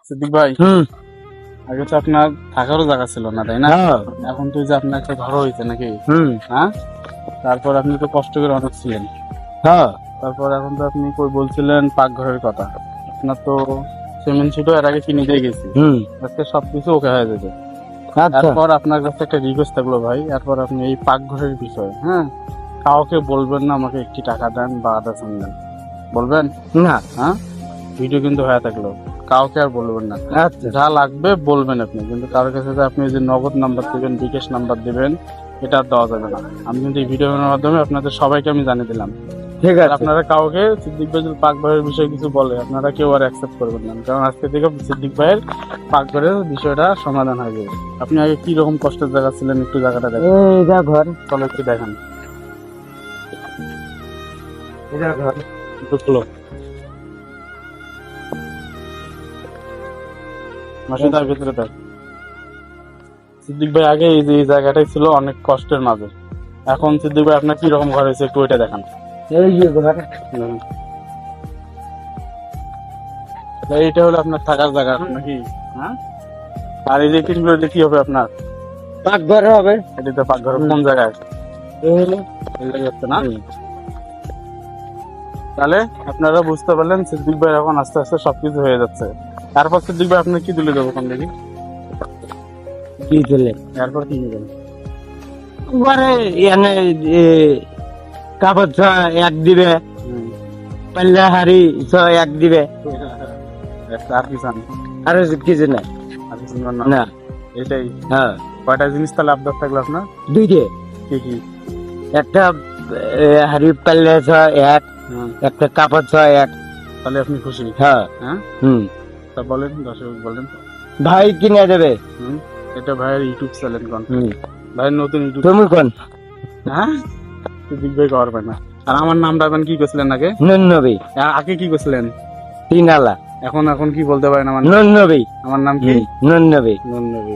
সিদ্দিক ভাই, আগে তো আপনার থাকারও জায়গা ছিল না, তাই না? এখন তো এই যে আপনার একটা ঘর হয়েছে নাকি? হ্যাঁ, তারপর আপনি তো কষ্ট করে অনেক ছিলেন। তারপর এখন তো আপনি কই বলছিলেন পাকঘরের কথা। আপনার তো সিমেন্ট সিটও এর আগে কিনে দিয়ে গেছি, আজকে সবকিছু ওকে হয়ে যাবে। তারপর আপনার কাছে একটা রিকোয়েস্ট থাকলো ভাই, এরপর আপনি এই পাকঘরের বিষয়, হ্যাঁ, কাউকে বলবেন না আমাকে একটি টাকা দেন বা আধা দেন, বলবেন না। হ্যাঁ, ভিডিও কিন্তু হয়ে থাকলো, কাউকে আর বলবেন না। আচ্ছা, যা লাগবে বলবেন আপনি, কিন্তু কারোর কাছে যে আপনি যে নগদ নাম্বার দিবেন, বিকাশ নাম্বার দিবেন, এটা আর দেওয়া যাবে না। আমি কিন্তু এই ভিডিওর মাধ্যমে আপনাদের সবাইকে আমি জানিয়ে দিলাম। ঠিক আছে। আপনারা কাউকে সিদ্দিক ভাই যদি পাকঘরের বিষয়ে কিছু বলে, আপনারা কেউ আর অ্যাকসেপ্ট করবেন না, কারণ আজকে থেকে সিদ্দিক ভাইয়ের পাকঘরের বিষয়টা সমাধান হয়ে যাবে। আপনি আগে কি রকম কষ্টের জায়গা ছিলেন, একটু জায়গাটা দেখেন, এটা ঘর, চলো একটু দেখেন, এটা ঘর। একটু খুলো। মাসুদার ভিতরে দেখ। সিদ্দিক ভাই আগে এই যে এই জায়গাটাই ছিল অনেক কষ্টের মাঝে, এখন সিদ্দিক ভাই আপনার কি রকম ঘর হয়েছে একটু ওইটা দেখান। এই যে ঘর, এইটা হলো আপনার থাকার জায়গা নাকি? হ্যাঁ, আর এই যে টিনগুলো কি হবে আপনার? পাকঘর হবে। এটা তো পাকঘর কোন জায়গায়? এই হলো। এই জায়গায় হচ্ছে না? তাহলে আপনারা বুঝতে পারলেন সিদ্দিক ভাই এখন আস্তে আস্তে সবকিছু হয়ে যাচ্ছে। তারপর সিদ্দিক ভাই আপনার কি তুলে দেবো কোন দেখি? কি দিলে? এরপর কি নেবেন? ঘরে এনে কাপড় ছ এক দিবে, পাল্লা হাড়ি ছ এক দিবে, আর কি চান? আর কিছু না। আর কিছু চান না? না। এটাই হ্যাঁ, কয়টা জিনিস তাহলে আবদার থাকলো আপনার? দুইটে। কি কি? একটা হাড়ি পাল্লা ছ এক, একটা কাপড় ছ এক। তাহলে আপনি খুশি? হ্যাঁ। হ্যাঁ, তা বলেন, দর্শক বলেন। ভাই কিনে দেবে। এটা ভাইয়ের ইউটিউব চ্যানেল কোন? ভাইয়ের নতুন ইউটিউব। তুমি কোন? হ্যাঁ, সিদ্দিক ভাই করবে না। আর আমার নামটা আপনি কি করছিলেন আগে? নন্নবী। আগে কি করছিলেন? তিন আলা। এখন কি বলতে পারেন আমার? নন্নবী। আমার নাম কি? নন্নবী। নন্নবী।